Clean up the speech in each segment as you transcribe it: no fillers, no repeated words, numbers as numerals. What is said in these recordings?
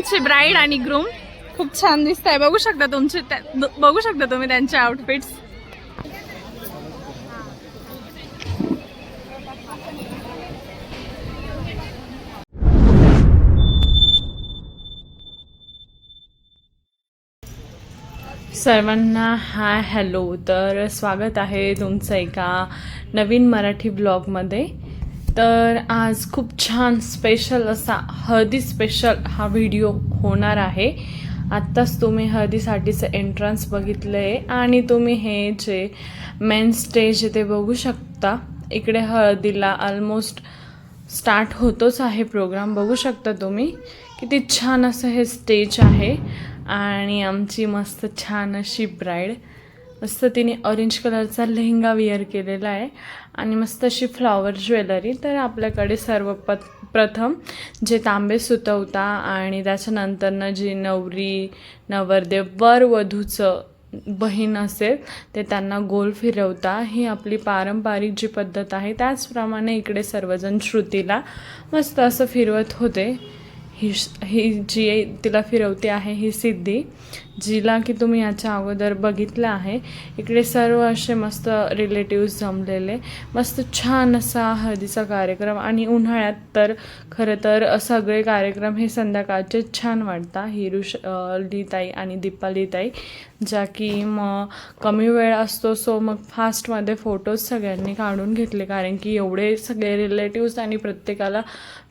आमची ब्राईड आणि ग्रूम खूप छान दिसत आहे. बघू शकता तुम्ही त्यांचे आउटफिट्स. सर्वांना हाय हॅलो. तर स्वागत आहे तुमचं एका नवीन मराठी ब्लॉगमध्ये. तर आज खूप छान स्पेशल असा हळदी स्पेशल हा व्हिडिओ होणार आहे. आत्ताच तुम्ही हळदीसाठीचं एंट्रन्स बघितलं आहे आणि तुम्ही हे जे मेन स्टेज ते बघू शकता. इकडे हळदीला ऑलमोस्ट स्टार्ट होतोच आहे प्रोग्राम. बघू शकता तुम्ही किती छान असं हे स्टेज आहे. आणि आमची मस्त छान अशी ब्राईड, मस्त तिने ऑरेंज कलरचा लेहंगा वेअर केलेला आहे आणि मस्त अशी फ्लॉवर ज्वेलरी. तर आपल्याकडे प्रथम जे तांबे सुतवता आणि त्याच्यानंतरनं जी नवरी नवरदेव वर वधूचं बहीण असेल ते त्यांना गोल फिरवता. ही आपली पारंपरिक जी पद्धत आहे. त्याचप्रमाणे इकडे सर्वजण श्रुतीला मस्त असं फिरवत होते. ही जी तिला फिरवते आहे ही सिद्धी, जिला की तुम्ही याच्या अगोदर बघितलं आहे. इकडे सर्व असे मस्त रिलेटिव्स जमलेले, मस्त छान असा हळदीचा कार्यक्रम. आणि उन्हाळ्यात तर खरं तर सगळे कार्यक्रम हे संध्याकाळचे छान वाटतात. हिरुलीताई आणि दीपालीताई ज्या की मग कमी वेळ असतो सो मग फास्टमध्ये फोटोज सगळ्यांनी काढून घेतले, कारण की एवढे सगळे रिलेटिव्स आणि प्रत्येकाला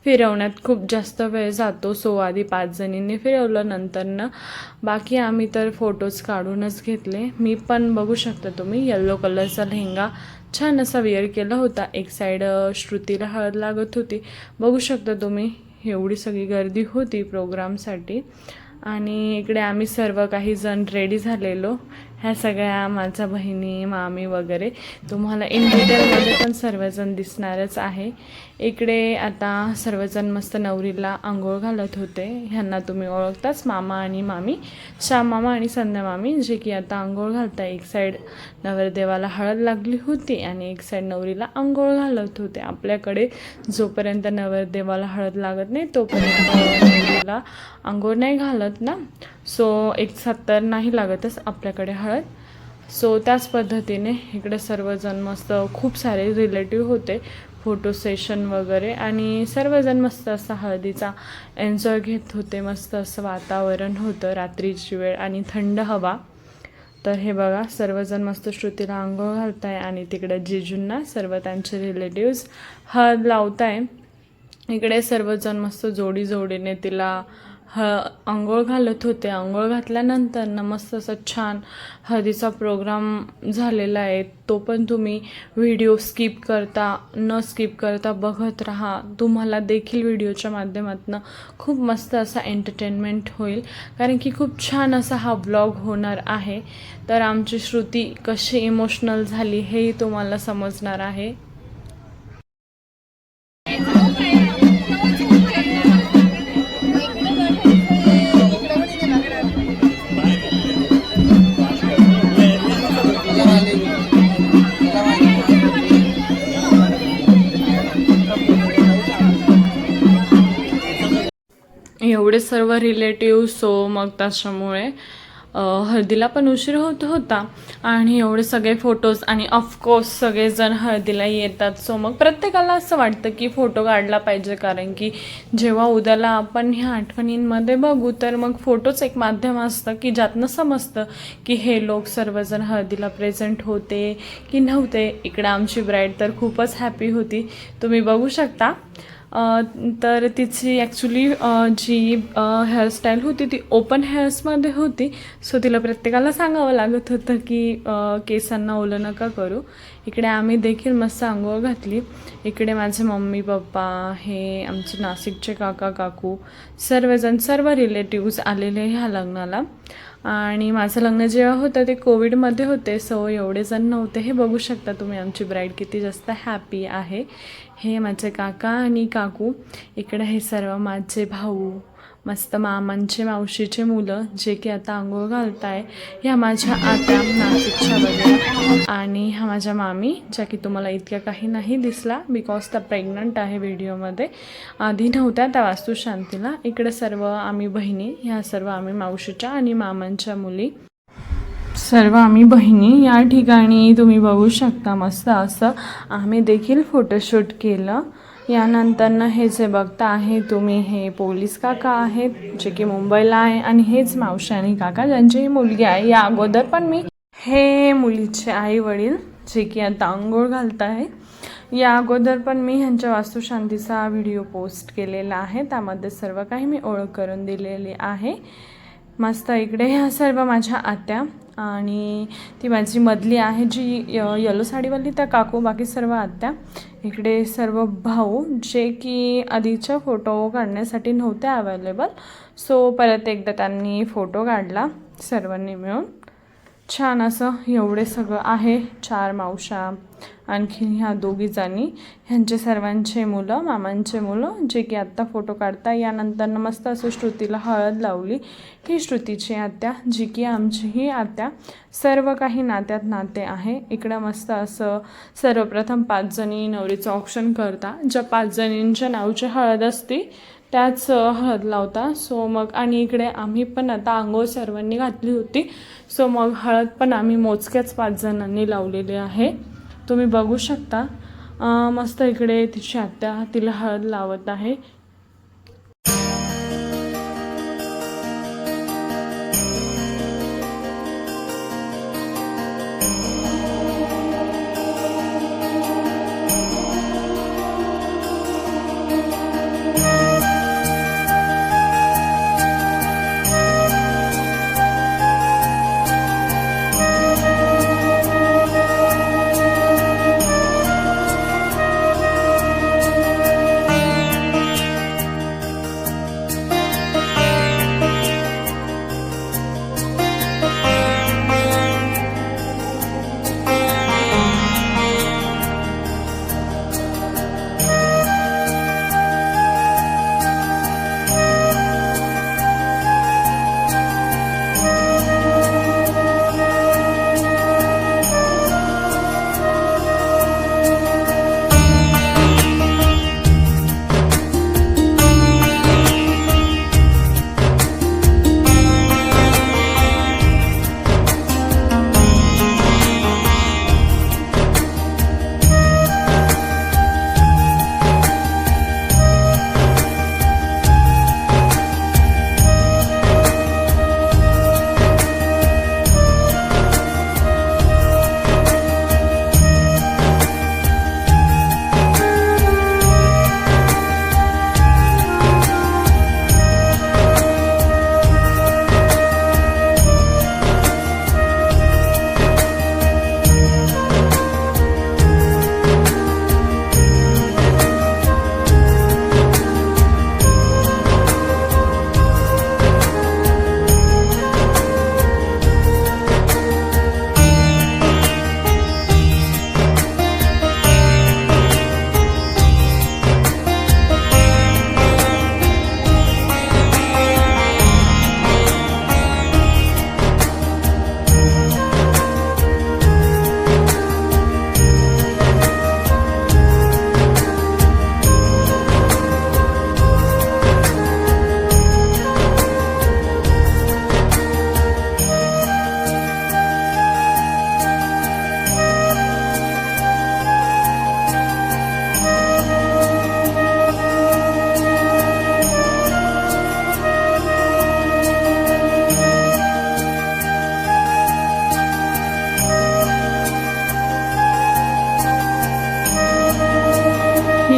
फिरवण्यात खूप जास्त वेळ जातो. सो आधी 5 जणींनी फिरवलं, नंतरनं बाकी आम्ही तर फोटोज काढूनच घेतले. मी पण बघू शकता तुम्ही येल्लो कलरचा लेहंगा छान असा वेअर केला होता. एक साईड श्रुतीला हळद लागत होती. बघू शकता तुम्ही एवढी सगळी गर्दी होती प्रोग्रामसाठी. आणि इकडे आम्ही सर्व काही जण रेडी झालेलो. ह्या सगळ्या माझ्या बहिणी मामी वगैरे तुम्हाला इन डिटेलमध्ये पण सर्वजण दिसणारच आहे. इकडे आता सर्वजण मस्त नवरीला आंघोळ घालत होते. ह्यांना तुम्ही ओळखताच, मामा आणि मामी, श्याम मामा आणि संध्या मामी, जे की आता आंघोळ घालताय. एक साईड नवरदेवाला हळद लागली होती आणि एक साईड नवरीला आंघोळ घालत होते. आपल्याकडे जोपर्यंत नवरदेवाला हळद लागत नाही तोपर्यंत नवरीला आंघोळ नाही घालत ना. सो एक 70 नाही लागतच आपल्याकडे हळद. सो त्याच पद्धतीने इकडे सर्वजण मस्त खूप सारे रिलेटिव्ह होते. फोटो सेशन वगैरे आणि सर्वजण मस्त असा हळदीचा एन्जॉय घेत होते. मस्त असं वातावरण होतं, रात्रीची वेळ आणि थंड हवा. तर हे बघा सर्वजण मस्त श्रुतीला आंघोळ घालत आहे आणि तिकडे जिजूंना सर्व त्यांचे रिलेटिव्स हळद लावत आहे. इकडे सर्वजण मस्त जोडीने तिला आंघोळ घालत होते. आंघोळ घातल्यानंतर मस्त असं छान हळदीचा प्रोग्राम झालेला आहे. तो पण तुम्ही व्हिडिओ न स्किप करता बघत राहा. तुम्हाला देखील व्हिडिओच्या माध्यमातून खूप मस्त असा एंटरटेनमेंट होईल, कारण की खूप छान असा हा ब्लॉग होणार आहे. तर आमची श्रुती कशी इमोशनल झाली हेही तुम्हाला समजणार आहे. एवढे सर्व रिलेटिव्ह. सो मग त्याच्यामुळे हळदीला पण उशीर होत होता आणि एवढे सगळे फोटोज आणि ऑफकोर्स सगळेजण हळदीला येतात. सो मग प्रत्येकाला असं वाटतं की फोटो काढला पाहिजे, कारण की जेव्हा उद्याला आपण ह्या आठवणींमध्ये बघू तर मग फोटोच एक माध्यम असतं की ज्यातनं समजतं की हे लोक सर्वजण हळदीला प्रेझेंट होते की नव्हते. इकडे आमची ब्राईड तर खूपच हॅपी होती, तुम्ही बघू शकता. तर तिची ॲक्च्युली जी हेअरस्टाईल होती ती ओपन हेअर्समध्ये होती. सो तिला प्रत्येकाला सांगावं लागत होतं की केसांना ओलं नका करू. इकडे आम्ही देखील मस्त आंघोळ घातली. इकडे माझे मम्मी पप्पा, हे आमचे नाशिकचे काका काकू, सर्व रिलेटिव्स आलेले ह्या लग्नाला. आणि माझं लग्न जेव्हा होतं ते कोविडमध्ये होते. सो एवढे जण नव्हते. हे बघू शकता तुम्ही आमची ब्राईड किती जास्त हॅपी आहे. हे माझे काका आणि काकू. इकडे हे सर्व माझे भाऊ, मस्त मामांचे मावशीचे मुलं जे की आता आंघोळ घालत आहे. ह्या माझ्या आत्या नाशिकच्या वगैरे आणि ह्या माझ्या मामी ज्या की तुम्हाला इतक्या काही नाही दिसला बिकॉज त्या प्रेग्नंट आहे व्हिडिओमध्ये. आधी नव्हत्या त्या वास्तुशांतीला. इकडे सर्व आम्ही बहिणी, ह्या सर्व आम्ही मावशीच्या आणि मामांच्या मुली, सर्व आम्ही बहिणी या ठिकाणी तुम्ही बघू शकता. मस्त असं आम्ही देखील फोटोशूट केलं. यानंतरनं हे जे बघता आहे तुम्ही हे पोलीस काका आहेत जे की मुंबईला आहे आणि हेच मावशी आणि काका ज्यांची ही मुलगी आहे. या अगोदर पण मी हे मुलीचे आई वडील जे की आता आंघोळ घालत आहे. या अगोदर पण मी ह्यांच्या वास्तुशांतीचा व्हिडिओ पोस्ट केलेला आहे. त्यामध्ये सर्व काही मी ओळख करून दिलेली आहे. मस्त इकडे ह्या सर्व माझ्या आत्या आणि ती माझी मधली आहे जी येलो साडीवाली त्या काकू, बाकी सर्व आत्या. इकडे सर्व भाऊ जे की आधीच्या फोटो काढण्यासाठी नव्हते अवेलेबल, सो परत एकदा त्यांनी फोटो काढला सर्वांनी मिळून. छान असं एवढे सगळं आहे. 4 मावशा, आणखी ह्या दोघीजणी, ह्यांचे सर्वांचे मुलं, मामांचे मुलं जे की आत्ता फोटो काढता. यानंतर मस्त असं श्रुतीला हळद लावली. ही श्रुतीची आत्या जी की आमची ही आत्या. सर्व काही नात्यात नाते आहे. इकडं मस्त असं सर्वप्रथम 5 जणी नवरीचं ऑप्शन करता. ज्या 5 जणींच्या नावची हळद असते त्याच हळद लावता. सो मग आणि इकडे आम्ही पण आता आंघोळ सर्वांनी घातली होती, सो मग हळद पण आम्ही मोजक्याच 5 जणांनी लावलेली आहे. तुम्ही बघू शकता. मस्त इकडे तिची आत्या तिला हळद लावत आहे.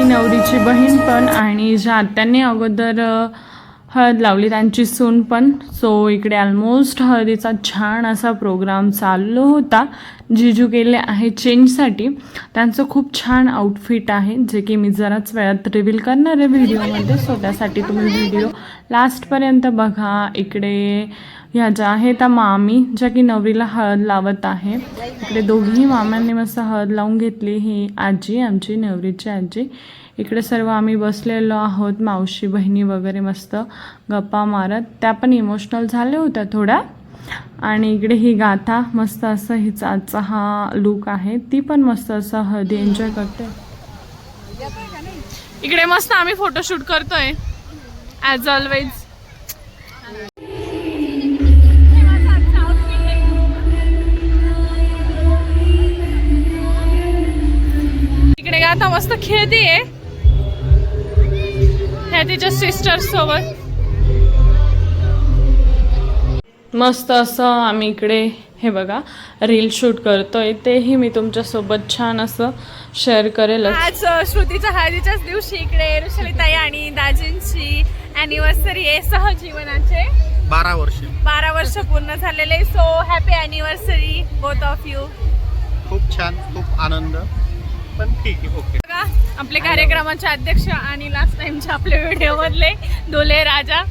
नवरीची बहीण पण आणि ज्या आत्यांनी अगोदर हळद लावली त्यांची सून पण. सो इकडे ऑलमोस्ट हळदीचा छान असा प्रोग्राम चालू होता. जिजू गेले आहे चेंजसाठी. त्यांचं खूप छान आउटफिट आहे जे की मी जराच वेळात रिव्हील करणार आहे व्हिडिओमध्ये. सो त्यासाठी तुम्ही व्हिडिओ लास्टपर्यंत बघा. इकडे ह्या ज्या आहेत त्या मामी ज्या की नवरीला हळद लावत आहे. इकडे दोघीही मामांनी मस्त हळद लावून घेतली. ही आजी आमची नवरीची आजी. इकडे सर्व आम्ही बसलेलो आहोत, मावशी बहिणी वगैरे मस्त गप्पा मारत. त्या पण इमोशनल झाल्या होत्या थोड्या. आणि इकडे ही गाथा मस्त असं हिचा आजचा हा लुक आहे. ती पण मस्त असं हळदी एन्जॉय करते. इकडे मस्त आम्ही फोटोशूट करतोय ॲज ऑलवेज. इकडे गाथा मस्त खेळतीये ह्या तिच्या सिस्टर सोबत. मस्त असं आम्ही इकडे हे बघा रील शूट करतोय. तेही मी तुमच्यासोबत छान असं शेअर करेल. आज श्रुतीच्या हळदीच्याच दिवशी इकडे ऋषालीताई आणि दाजींची अॅनिव्हर्सरी आहे सहजीवनाचे. 12 वर्ष पूर्ण झालेले. So happy anniversary both of you. खूप छान, खूप आनंद. पण ठीक आहे, ओके. बघा आपले कार्यक्रमाचे अध्यक्ष आणि लास्ट टाइमचे आपल्या व्हिडिओ मधले दोले राजा.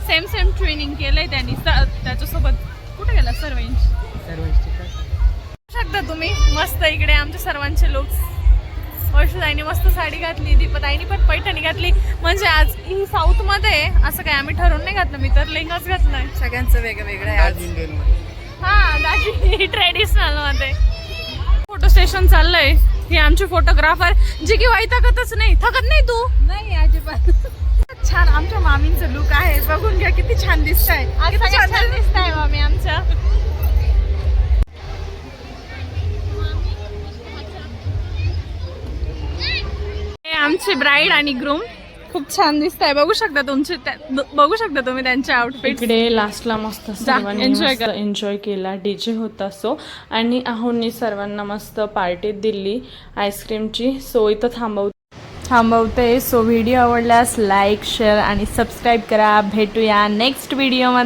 सेम ट्रेनिंग केलंय त्यांनी त्याच्यासोबत. कुठे गेला सर्वेंच शकता तुम्ही. मस्त इकडे आमच्या सर्वांचे लोक. वर्षाताईने मस्त साडी घातली, दीपाताईने पण पैठणी घातली. म्हणजे आज ही साऊथ मध्ये असं काय आम्ही ठरवून नाही घातलं. मी तर लेंगाच घातलाय. सगळ्यांचं वेगवेगळं आहे आज. हा दाजी ट्रेडिशनल मध्ये. फोटो स्टेशन चाललंय. हे आमचे फोटोग्राफर जे की वैतागतच नाही. थकत नाही तू? नाही अजिबात. छान आमच्या मामींचं लुक आहे. बघून घ्या किती छान दिसतंय. छान दिसतंय मामी आमच्या. आमचे ब्राईड आणि ग्रूम खूप छान दिसत आहे. बघू शकता तुम्ही त्यांचे आउटफिट. इकडे लास्टला मस्त सर्वांनी एन्जॉय केला. डीजे होता सो. आणि आहोंनी सर्वांना मस्त पार्टी दिली आईस्क्रीमची. सो इथं थांबवते. सो व्हिडिओ आवडल्यास लाईक शेअर आणि सबस्क्राईब करा. भेटूया नेक्स्ट व्हिडिओमध्ये.